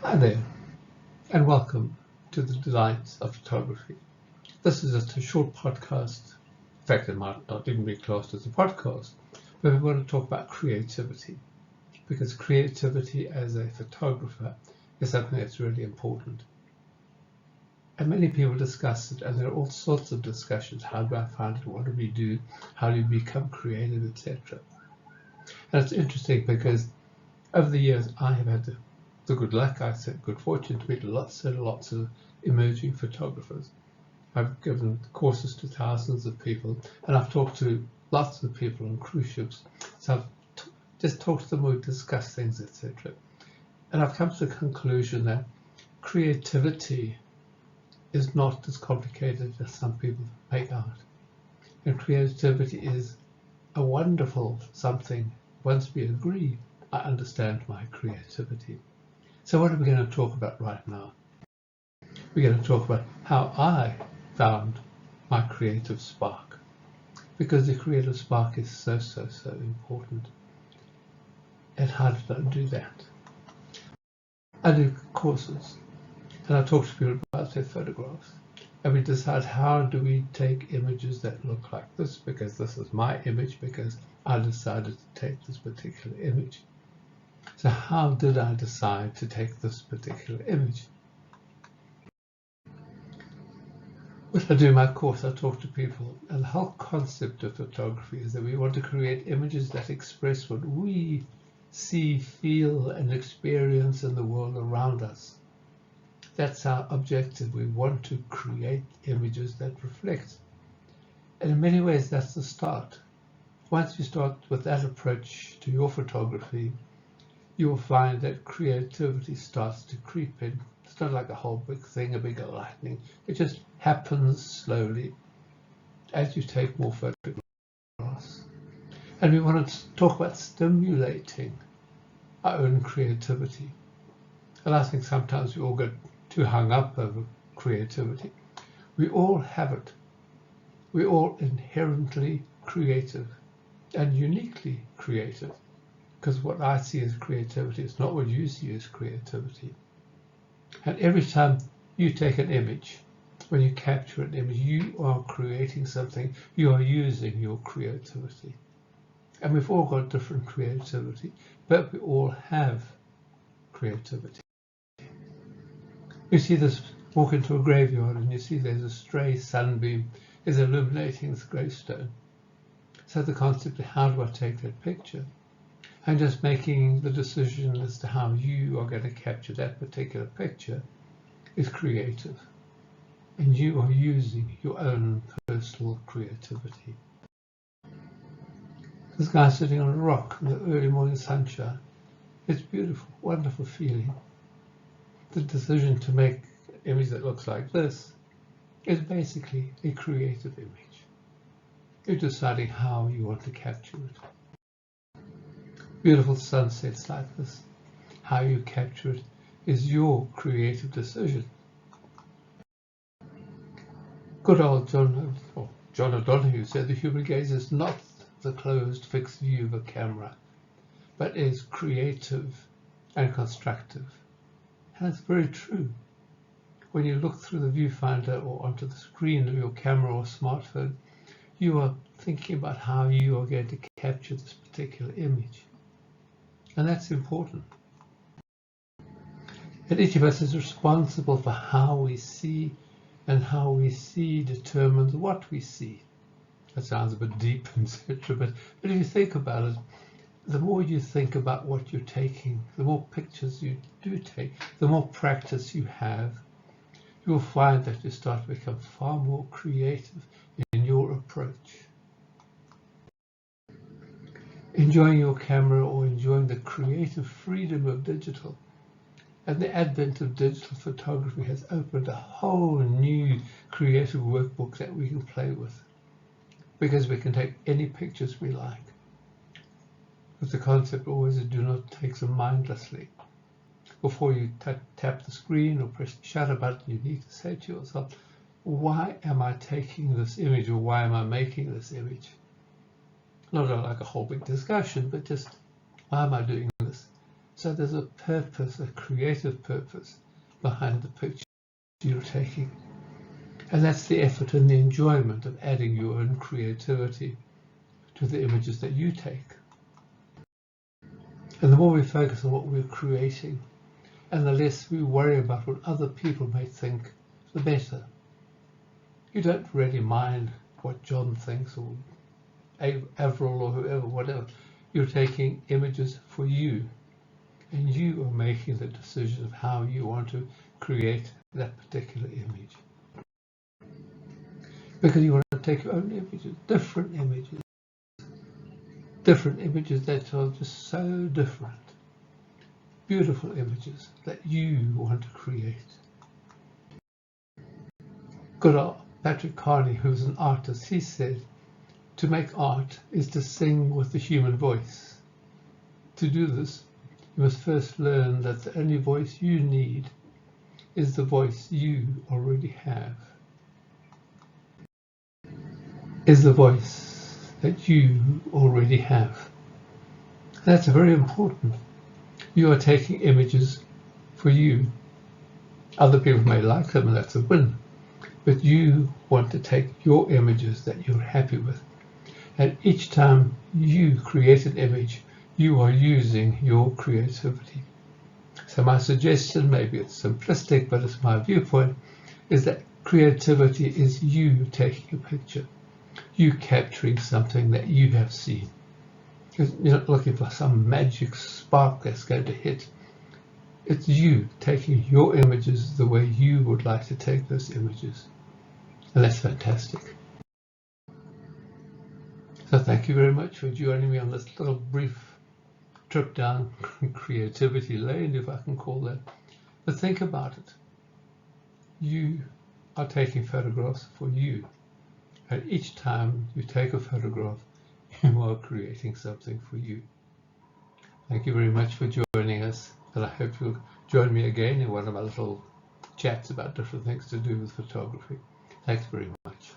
Hi there, and welcome to the Delights of Photography. This is just a short podcast. In fact, it might not even be classed as a podcast, but we want to talk about creativity, because creativity as a photographer is something that's really important. And many people discuss it, and there are all sorts of discussions. How do I find it? What do we do? How do you become creative, etc.? And it's interesting because over the years I have had the good luck, I said good fortune, to meet lots and lots of emerging photographers. I've given courses to thousands of people, and I've talked to lots of people on cruise ships. So I've just talked to them, we discussed things, etc. And I've come to the conclusion that creativity is not as complicated as some people make out. And creativity is a wonderful something. Once we agree, I understand my creativity. So what are we going to talk about right now? We're going to talk about how I found my creative spark, because the creative spark is so important. And how did I do that? I do courses, and I talk to people about their photographs, and we decide how do we take images that look like this, because this is my image, because I decided to take this particular image. So how did I decide to take this particular image? When I do my course, I talk to people, and the whole concept of photography is that we want to create images that express what we see, feel, and experience in the world around us. That's our objective. We want to create images that reflect. And in many ways, that's the start. Once you start with that approach to your photography, you will find that creativity starts to creep in. It's not like a whole big thing, a big lightning. It just happens slowly as you take more photographs. And we want to talk about stimulating our own creativity. And I think sometimes we all get too hung up over creativity. We all have it. We're all inherently creative and uniquely creative. Because what I see as creativity is not what you see as creativity. And every time you take an image, when you capture an image, you are creating something, you are using your creativity. And we've all got different creativity, but we all have creativity. You see this, walk into a graveyard and you see there's a stray sunbeam is illuminating this gravestone. So the concept of how do I take that picture? And just making the decision as to how you are going to capture that particular picture is creative. And you are using your own personal creativity. This guy sitting on a rock in the early morning sunshine. It's beautiful, wonderful feeling. The decision to make an image that looks like this is basically a creative image. You're deciding how you want to capture it. Beautiful sunsets like this, how you capture it is your creative decision. Good old John O'Donoghue said the human gaze is not the closed fixed view of a camera, but is creative and constructive. And it's very true. When you look through the viewfinder or onto the screen of your camera or smartphone, you are thinking about how you are going to capture this particular image. And that's important. And each of us is responsible for how we see, and how we see determines what we see. That sounds a bit deep, etc. But if you think about it, the more you think about what you're taking, the more pictures you do take, the more practice you have, you'll find that you start to become far more creative in your approach. Enjoying your camera or enjoying the creative freedom of digital. And the advent of digital photography has opened a whole new creative workbook that we can play with, because we can take any pictures we like. But the concept always is do not take them mindlessly. Before you tap the screen or press the shutter button, you need to say to yourself, why am I taking this image, or why am I making this image? Not like a whole big discussion, but just, why am I doing this? So there's a purpose, a creative purpose behind the picture you're taking. And that's the effort and the enjoyment of adding your own creativity to the images that you take. And the more we focus on what we're creating, and the less we worry about what other people may think, the better. You don't really mind what John thinks or Avril or whoever, whatever. You're taking images for you, and you are making the decision of how you want to create that particular image. Because you want to take your own images, different images that are just so different. Beautiful images that you want to create. Good old Patrick Carney, who's an artist, he said, to make art is to sing with the human voice. To do this, you must first learn that the only voice you need is the voice you already have. Is the voice that you already have. That's very important. You are taking images for you. Other people may like them, and that's a win. But you want to take your images that you're happy with. And each time you create an image, you are using your creativity. So my suggestion, maybe it's simplistic, but it's my viewpoint, is that creativity is you taking a picture, you capturing something that you have seen. You're not looking for some magic spark that's going to hit. It's you taking your images the way you would like to take those images. And that's fantastic. So thank you very much for joining me on this little brief trip down creativity lane, if I can call that. But think about it. You are taking photographs for you. And each time you take a photograph, you are creating something for you. Thank you very much for joining us. And I hope you'll join me again in one of my little chats about different things to do with photography. Thanks very much.